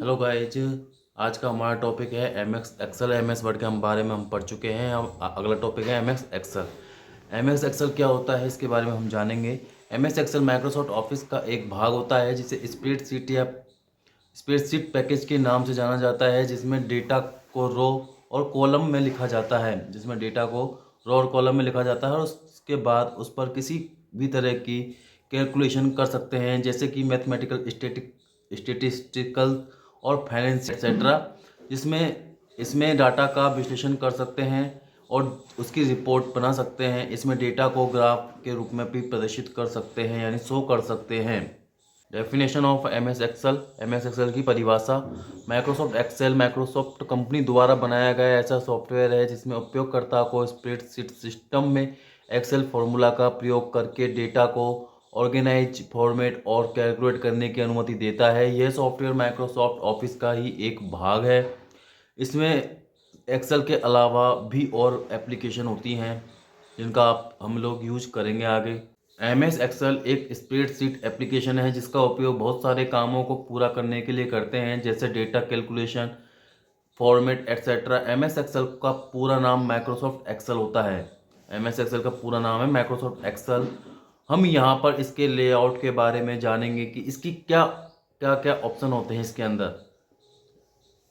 Hello guys. आज का हमारा टॉपिक है M X Excel. M S Word के बारे में हम पढ़ चुके हैं। अब अगला टॉपिक है M X Excel. M X Excel क्या होता है इसके बारे में हम जानेंगे। M S Excel Microsoft Office का एक भाग होता है जिसे स्प्रेडशीट या स्प्रेडशीट पैकेज के नाम से जाना जाता है, जिसमें डेटा को रो और कॉलम में लिखा जाता है जिसमें डेटा को रो और कॉलम में लिखा जाता है और उसके बाद उस पर किसी भी तरह की कैलकुलेशन कर सकते हैं, जैसे कि मैथमेटिकल, स्टेटिस्टिकल और फाइनेंस एक्सेट्रा। जिसमें इसमें डाटा का विश्लेषण कर सकते हैं और उसकी रिपोर्ट बना सकते हैं। इसमें डेटा को ग्राफ के रूप में भी प्रदर्शित कर सकते हैं, यानी शो कर सकते हैं। Definition of M S Excel. M S Excel की परिभाषा। माइक्रोसॉफ्ट एक्सेल माइक्रोसॉफ्ट कंपनी द्वारा बनाया गया ऐसा सॉफ्टवेयर है जिसमें उपयोगकर्ता को स्प्रेडशीट सिस्टम में एक्सेल फॉर्मूला का प्रयोग करके डेटा को ऑर्गेनाइज, फॉर्मेट और कैलकुलेट करने की अनुमति देता है। यह सॉफ्टवेयर माइक्रोसॉफ्ट ऑफिस का ही एक भाग है। इसमें एक्सेल के अलावा भी और एप्लीकेशन होती हैं जिनका हम लोग यूज करेंगे आगे। एम एस एक्सेल एक स्प्रेडशीट एप्लीकेशन है जिसका उपयोग बहुत सारे कामों को पूरा करने के लिए करते हैं, जैसे data calculation, format etcetera. M S Excel का पूरा नाम माइक्रोसॉफ्ट एक्सेल होता है। एम एस एक्सेल का पूरा नाम है माइक्रोसॉफ्ट एक्सेल। हम यहाँ पर इसके लेआउट के बारे में जानेंगे कि इसकी क्या क्या क्या ऑप्शन होते हैं इसके अंदर,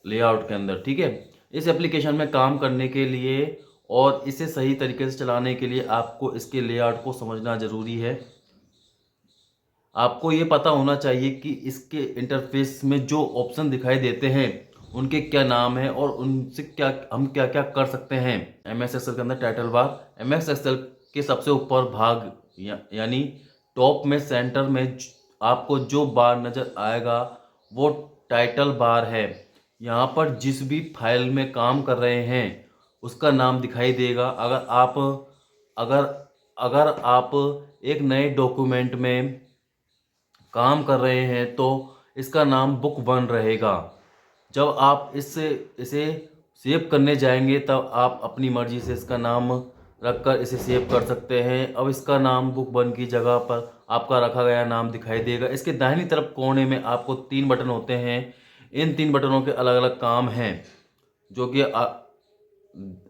लेआउट के अंदर। ठीक है। इस एप्लीकेशन में काम करने के लिए और इसे सही तरीके से चलाने के लिए आपको इसके लेआउट को समझना ज़रूरी है। आपको ये पता होना चाहिए कि इसके इंटरफेस में जो ऑप्शन दिखाई देते हैं उनके क्या नाम है और उनसे क्या हम क्या क्या कर सकते हैं। एम एस एक्सेल के अंदर title bar. M S Excel के सबसे ऊपर भाग यानी टॉप में सेंटर में आपको जो बार नज़र आएगा वो टाइटल बार है। यहाँ पर जिस भी फाइल में काम कर रहे हैं उसका नाम दिखाई देगा। अगर अगर आप एक नए डॉक्यूमेंट में काम कर रहे हैं तो इसका नाम बुक वन रहेगा। जब आप इसे सेव करने जाएंगे तब आप अपनी मर्जी से इसका नाम रखकर इसे सेव कर सकते हैं। अब इसका नाम बुक वन की जगह पर आपका रखा गया नाम दिखाई देगा। इसके दाहिनी तरफ कोने में आपको 3 बटन होते हैं। इन 3 बटनों के अलग अलग काम हैं जो कि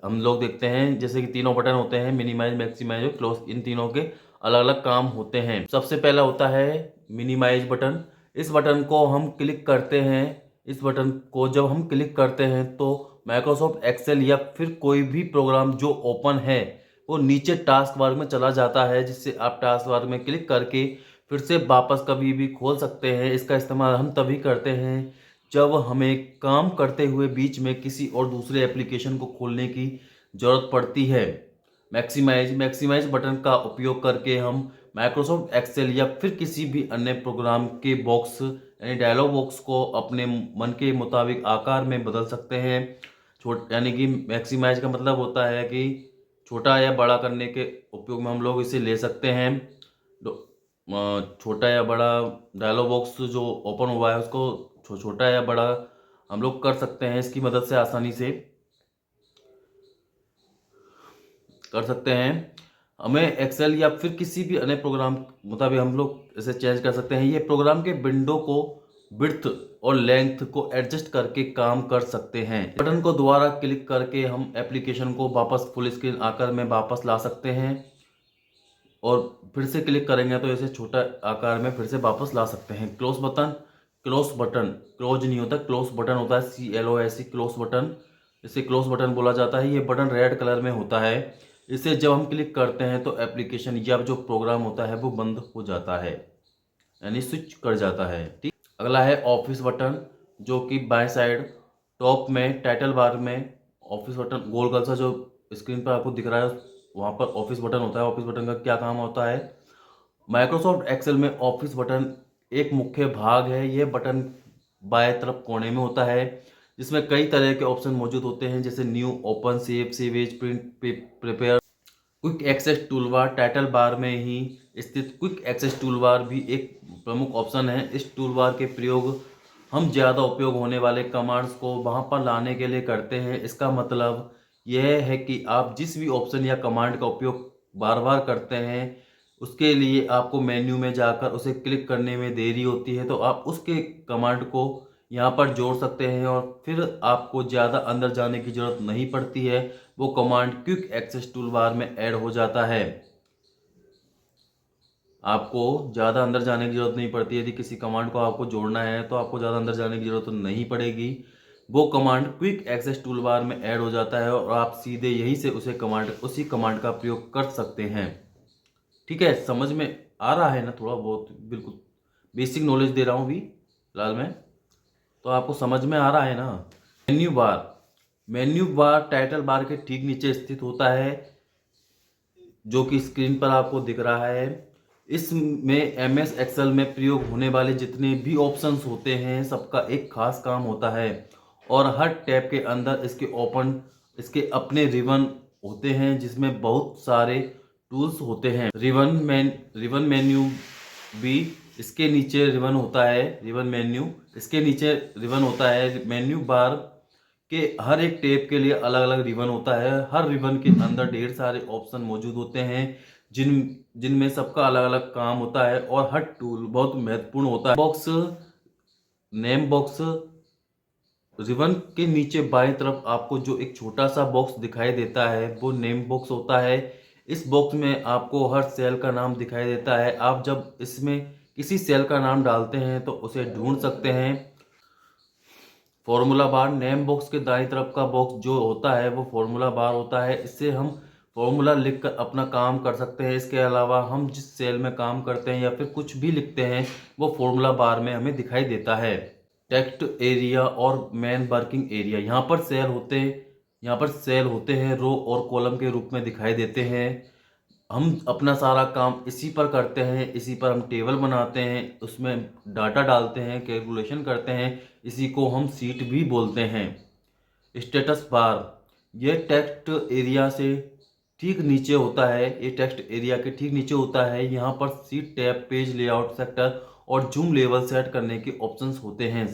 हम लोग देखते हैं। जैसे कि तीनों बटन होते हैं मिनिमाइज, मैक्सिमाइज और क्लोज। इन तीनों के अलग अलग काम होते हैं। सबसे पहला होता है मिनिमाइज बटन। इस बटन को हम क्लिक करते हैं। इस बटन को जब हम क्लिक करते हैं तो माइक्रोसॉफ्ट एक्सेल या फिर कोई भी प्रोग्राम जो ओपन है वो नीचे टास्क बार में चला जाता है, जिससे आप टास्क बार में क्लिक करके फिर से वापस कभी भी खोल सकते हैं। इसका इस्तेमाल हम तभी करते हैं जब हमें काम करते हुए बीच में किसी और दूसरे एप्लीकेशन को खोलने की ज़रूरत पड़ती है। मैक्सिमाइज बटन का उपयोग करके हम माइक्रोसॉफ्ट एक्सेल या फिर किसी भी अन्य प्रोग्राम के बॉक्स यानी डायलॉग बॉक्स को अपने मन के मुताबिक आकार में बदल सकते हैं। यानी कि मैक्सिमाइज का मतलब होता है कि छोटा या बड़ा करने के उपयोग में हम लोग इसे ले सकते हैं। छोटा या बड़ा डायलॉग बॉक्स जो ओपन हुआ है उसको छोटा या बड़ा हम लोग कर सकते हैं। इसकी मदद से आसानी से कर सकते हैं। हमें एक्सेल या फिर किसी भी अन्य प्रोग्राम मुताबिक हम लोग इसे चेंज कर सकते हैं। ये प्रोग्राम के विंडो को विड्थ और लेंथ को एडजस्ट करके काम कर सकते हैं। बटन को दोबारा क्लिक करके हम एप्लीकेशन को वापस फुल स्क्रीन आकार में वापस ला सकते हैं और फिर से क्लिक करेंगे तो इसे छोटा आकार में फिर से वापस ला सकते हैं। क्लोज नहीं होता, क्लोज बटन होता है, CLOS, क्लोज बटन। इसे क्लोज बटन बोला जाता है। ये बटन रेड कलर में होता है। इसे जब हम क्लिक करते हैं तो एप्लीकेशन या जो प्रोग्राम होता है वो बंद हो जाता है, यानी स्विच कर जाता है। ठीक। अगला है ऑफिस बटन, जो कि बाएं साइड टॉप में टाइटल बार में ऑफिस बटन गोल गोल सा जो स्क्रीन पर आपको दिख रहा है वहाँ पर ऑफिस बटन होता है। ऑफिस बटन का क्या काम होता है। माइक्रोसॉफ्ट एक्सेल में ऑफिस बटन एक मुख्य भाग है। यह बटन बाएं तरफ कोने में होता है जिसमें कई तरह के ऑप्शन मौजूद होते हैं, जैसे new, open, save, save as, print, prepare. Quick access toolbar title bar में ही स्थित क्विक एक्सेस टूलबार भी एक प्रमुख ऑप्शन है। इस टूलबार के प्रयोग हम ज़्यादा उपयोग होने वाले कमांड्स को वहां पर लाने के लिए करते हैं। इसका मतलब यह है कि आप जिस भी ऑप्शन या कमांड का उपयोग बार बार करते हैं उसके लिए आपको मेन्यू में जाकर उसे क्लिक करने में देरी होती है, तो आप उसके कमांड को यहाँ पर जोड़ सकते हैं और फिर आपको ज़्यादा अंदर जाने की ज़रूरत नहीं पड़ती है। वो command quick access tool bar में ऐड हो जाता है। आपको ज़्यादा अंदर जाने की ज़रूरत नहीं पड़ती। यदि किसी कमांड को आपको जोड़ना है तो आपको ज़्यादा अंदर जाने की ज़रूरत नहीं पड़ेगी। वो command quick access tool bar में ऐड हो जाता है और आप सीधे यहीं से उसी कमांड का प्रयोग कर सकते हैं। ठीक है, समझ में आ रहा है ना? थोड़ा बहुत बिल्कुल बेसिक नॉलेज दे रहा हूँ अभी फिलहाल में, तो आपको समझ में आ रहा है ना? मेन्यू बार टाइटल बार के ठीक नीचे स्थित होता है, जो कि स्क्रीन पर आपको दिख रहा है। इसमें एमएस एक्सेल में प्रयोग होने वाले जितने भी ऑप्शंस होते हैं सबका एक खास काम होता है और हर टैब के अंदर इसके अपने रिबन होते हैं, जिसमें बहुत सारे टूल्स होते हैं। रिबन मेन्यू भी इसके नीचे रिबन होता है। रिबन मेन्यू इसके नीचे रिबन होता है। मेन्यू बार के हर एक टैब के लिए अलग अलग रिबन होता है। हर रिबन के अंदर ढेर सारे ऑप्शन मौजूद होते हैं जिनमें सबका अलग अलग काम होता है और हर टूल बहुत महत्वपूर्ण होता है। नेम बॉक्स रिबन के नीचे बाएं तरफ आपको जो एक छोटा सा बॉक्स दिखाई देता है वो नेम बॉक्स होता है। इस बॉक्स में आपको हर सेल का नाम दिखाई देता है। आप जब इसमें किसी सेल का नाम डालते हैं तो उसे ढूंढ सकते हैं। फॉर्मूला बार नेम बॉक्स के दाईं तरफ का बॉक्स जो होता है वो फॉर्मूला बार होता है। इससे हम फॉर्मूला लिखकर अपना काम कर सकते हैं। इसके अलावा हम जिस सेल में काम करते हैं या फिर कुछ भी लिखते हैं वो फॉर्मूला बार में हमें दिखाई देता है। टेक्स्ट एरिया और मेन वर्किंग एरिया, यहाँ पर सेल होते हैं रो और कॉलम के रूप में दिखाई देते हैं। हम अपना सारा काम इसी पर करते हैं। इसी पर हम टेबल बनाते हैं, उसमें डाटा डालते हैं, कैलकुलेशन करते हैं। इसी को हम सीट भी बोलते हैं। स्टेटस बार ये टेक्स्ट एरिया से ठीक नीचे होता है। ये टेक्स्ट एरिया के ठीक नीचे होता है। यहाँ पर seat tab, page layout, sector और जूम लेवल सेट करने के ऑप्शंस होते हैं।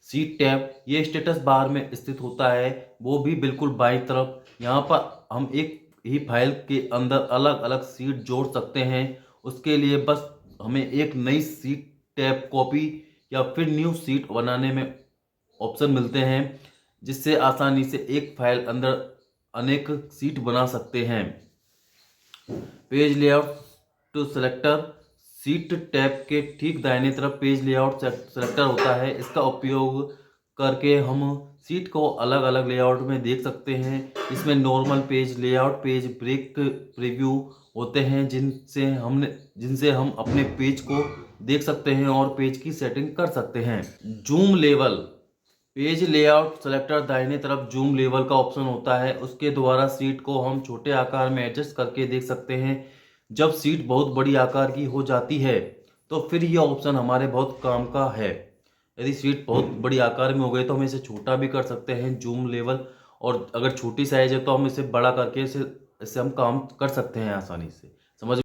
सीट टैब ये स्टेटस बार में स्थित होता है, वो भी बिल्कुल बाईं तरफ। यहाँ पर हम एक ही फाइल के अंदर अलग अलग सीट जोड़ सकते हैं। उसके लिए बस हमें एक नई सीट टैब कॉपी या फिर न्यू सीट बनाने में ऑप्शन मिलते हैं, जिससे आसानी से एक फाइल अंदर अनेक सीट बना सकते हैं। Page layout to selector sheet tab के ठीक दाहिने तरफ पेज लेआउट सेलेक्टर होता है। इसका उपयोग करके हम सीट को अलग अलग लेआउट में देख सकते हैं। इसमें normal page layout, page break, preview होते हैं जिनसे हम अपने पेज को देख सकते हैं और पेज की सेटिंग कर सकते हैं। Zoom level page layout selector दाहिने तरफ जूम लेवल का ऑप्शन होता है। उसके द्वारा सीट को हम छोटे आकार में एडजस्ट करके देख सकते हैं। जब सीट बहुत बड़ी आकार की हो जाती है तो फिर यह ऑप्शन हमारे बहुत काम का है। यदि सीट बहुत बड़ी आकार में हो गई तो हम इसे छोटा भी कर सकते हैं जूम लेवल, और अगर छोटी साइज है तो हम इसे बड़ा करके इसे हम काम कर सकते हैं आसानी से। समझ